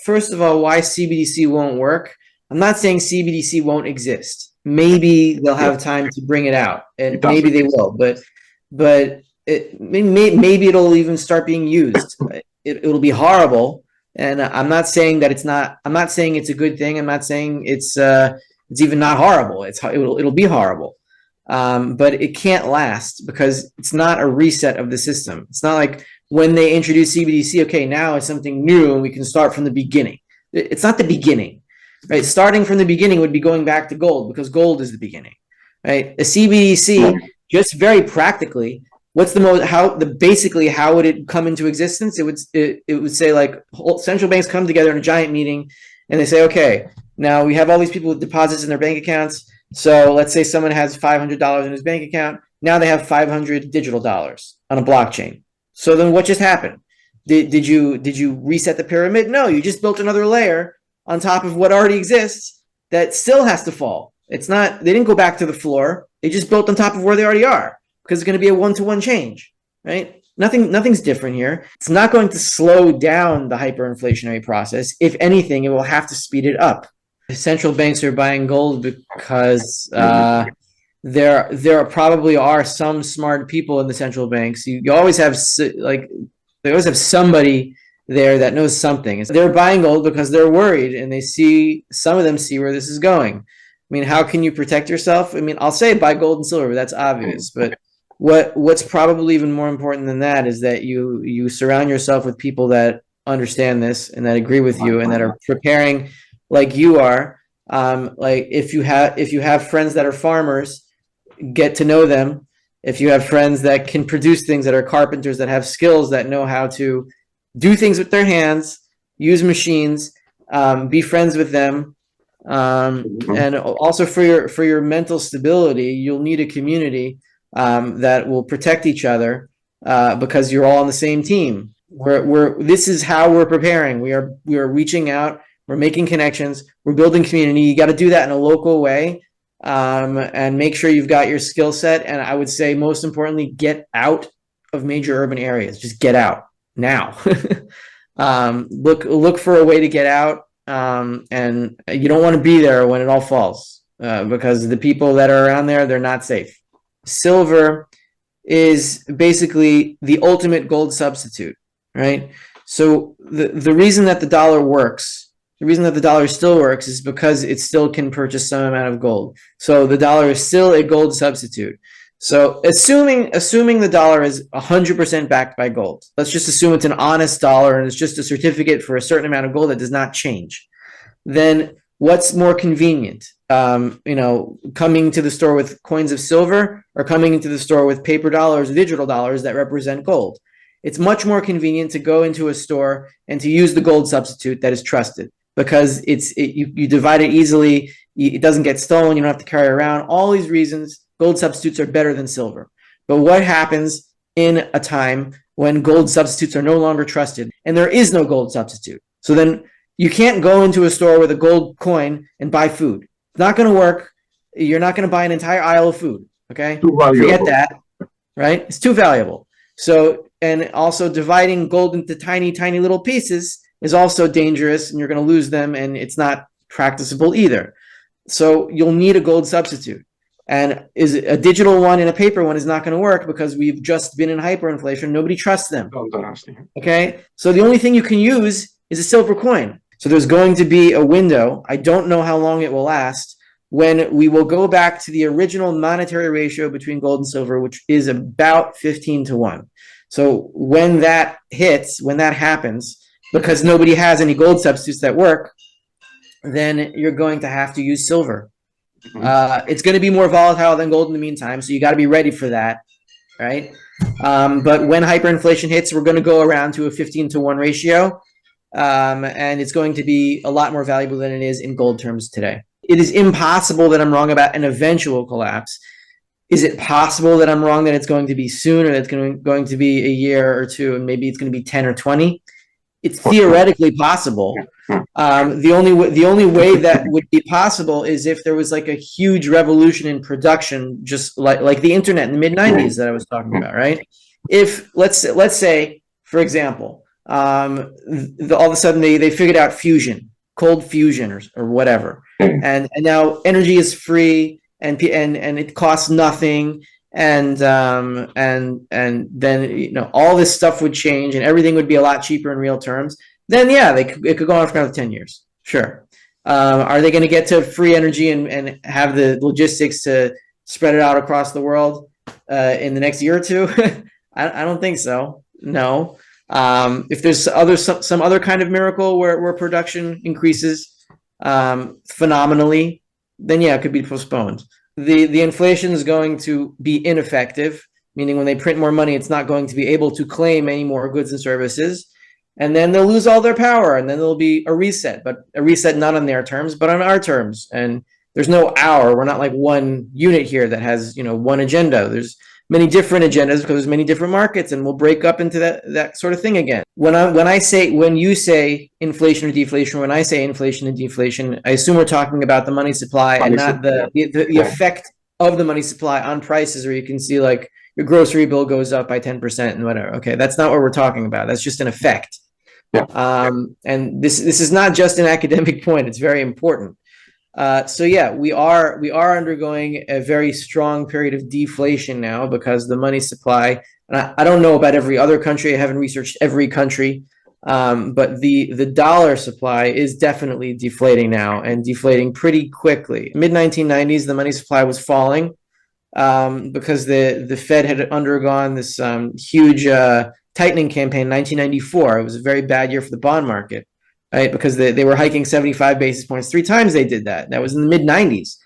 first of all, why CBDC won't work. I'm not saying CBDC won't exist. Maybe they'll have time to bring it out, and maybe they will. But maybe it'll even start being used. It'll be horrible, and I'm not saying that it's not. I'm not saying it's a good thing. I'm not saying it's even not horrible. It'll be horrible, but it can't last because it's not a reset of the system. It's not like when they introduce CBDC. Okay, now it's something new, and we can start from the beginning. It's not the beginning, right? Starting from the beginning would be going back to gold because gold is the beginning, right? A CBDC, just very practically. What's the most basically how would it come into existence? It would say like central banks come together in a giant meeting and they say, okay, now we have all these people with deposits in their bank accounts. So let's say someone has $500 in his bank account. Now they have 500 digital dollars on a blockchain. So then what just happened? Did you reset the pyramid? No, you just built another layer on top of what already exists that still has to fall. It's not, they didn't go back to the floor. They just built on top of where they already are. Because it's going to be a one-to-one change, right? Nothing's different here. It's not going to slow down the hyperinflationary process. If anything, it will have to speed it up. The central banks are buying gold because there probably are some smart people in the central banks. You always have they always have somebody there that knows something. They're buying gold because they're worried, and some of them see where this is going. I mean, how can you protect yourself? I mean, I'll say buy gold and silver. That's obvious, but what's probably even more important than that is that you surround yourself with people that understand this and that agree with you and that are preparing like you are. Like if you have friends that are farmers, get to know them. If you have friends that can produce things, that are carpenters, that have skills, that know how to do things with their hands, use machines, be friends with them. And also for your mental stability, you'll need a community that will protect each other because you're all on the same team. This is how we're preparing. We are reaching out. We're making connections. We're building community. You got to do that in a local way, and make sure you've got your skill set. And I would say, most importantly, get out of major urban areas. Just get out now. Look for a way to get out, and you don't want to be there when it all falls because the people that are around there, they're not safe. Silver is basically the ultimate gold substitute, right? So the reason that the dollar works, the reason that the dollar still works is because it still can purchase some amount of gold. So the dollar is still a gold substitute. So assuming the dollar is 100% backed by gold, let's just assume it's an honest dollar and it's just a certificate for a certain amount of gold that does not change. Then what's more convenient? Coming to the store with coins of silver or coming into the store with paper dollars, digital dollars that represent gold. It's much more convenient to go into a store and to use the gold substitute that is trusted because you divide it easily. It doesn't get stolen. You don't have to carry it around. All these reasons, gold substitutes are better than silver. But what happens in a time when gold substitutes are no longer trusted and there is no gold substitute? So then you can't go into a store with a gold coin and buy food. It's not going to work. You're not going to buy an entire aisle of food. Okay, forget that. Right? It's too valuable. So, and also dividing gold into tiny, tiny little pieces is also dangerous, and you're going to lose them, and it's not practicable either. So you'll need a gold substitute. And is a digital one and a paper one is not going to work because we've just been in hyperinflation. Nobody trusts them. Okay, so the only thing you can use is a silver coin. So there's going to be a window, I don't know how long it will last, when we will go back to the original monetary ratio between gold and silver, which is about 15-1. So when that happens, because nobody has any gold substitutes that work, then you're going to have to use silver. It's going to be more volatile than gold in the meantime, so you got to be ready for that, right? But when hyperinflation hits, we're going to go around to a 15-1 ratio. And it's going to be a lot more valuable than it is in gold terms today. It is impossible that I'm wrong about an eventual collapse. Is it possible that I'm wrong that it's going to be soon or that it's going to be a year or two and maybe it's going to be 10 or 20? It's theoretically possible. The only way that would be possible is if there was like a huge revolution in production, just like the internet in the mid-90s that I was talking about, right? If let's say, for example, all of a sudden they figured out fusion, cold fusion or whatever, and now energy is free and it costs nothing, and then all this stuff would change and everything would be a lot cheaper in real terms. Then yeah, it could go on for another 10 years. Sure. Are they going to get to free energy and have the logistics to spread it out across the world in the next year or two? I don't think so. No. If there's some other kind of miracle where production increases phenomenally, then yeah, it could be postponed. The inflation is going to be ineffective, meaning when they print more money, it's not going to be able to claim any more goods and services. And then they'll lose all their power, and then there'll be a reset, but a reset not on their terms, but on our terms. And there's no our. We're not like one unit here that has one agenda. There's many different agendas because there's many different markets, and we'll break up into that sort of thing again. When you say inflation or deflation, when I say inflation and deflation, I assume we're talking about the money supply and not the effect of the money supply on prices, where you can see like your grocery bill goes up by 10% and whatever. Okay, that's not what we're talking about. That's just an effect. Yeah. And this is not just an academic point. It's very important. So yeah, we are undergoing a very strong period of deflation now because the money supply, and I don't know about every other country. I haven't researched every country, but the dollar supply is definitely deflating now, and deflating pretty quickly. Mid-1990s, the money supply was falling because the Fed had undergone this huge tightening campaign in 1994. It was a very bad year for the bond market, right? Because they were hiking 75 basis points 3 times. They did that. That was in the mid-90s.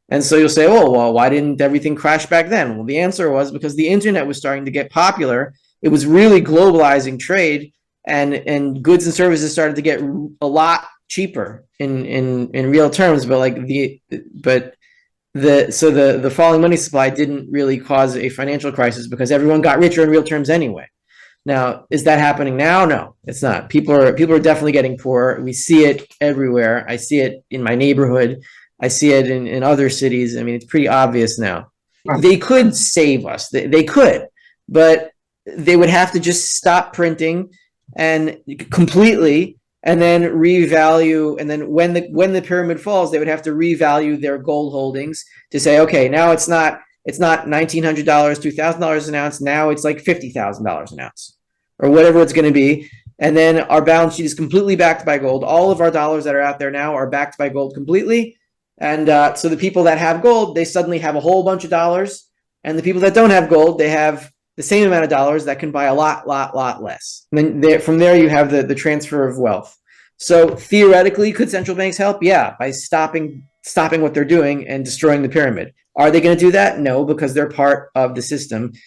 And so you'll say, oh, well, why didn't everything crash back then? Well, the answer was because the internet was starting to get popular. It was really globalizing trade, and goods and services started to get a lot cheaper in real terms. But the falling money supply didn't really cause a financial crisis because everyone got richer in real terms anyway. Now, is that happening now? No, it's not. People are definitely getting poorer. We see it everywhere. I see it in my neighborhood. I see it in other cities. I mean, it's pretty obvious now. They could save us. They could, but they would have to just stop printing and completely, and then revalue. And then when the pyramid falls, they would have to revalue their gold holdings to say, okay, now it's not $1,900, $2,000 an ounce. Now it's like $50,000 an ounce, or whatever it's going to be. And then our balance sheet is completely backed by gold. All of our dollars that are out there now are backed by gold completely. And so the people that have gold, they suddenly have a whole bunch of dollars. And the people that don't have gold, they have the same amount of dollars that can buy a lot less. And then from there, you have the transfer of wealth. So theoretically, could central banks help? Yeah, by stopping what they're doing and destroying the pyramid. Are they going to do that? No, because they're part of the system.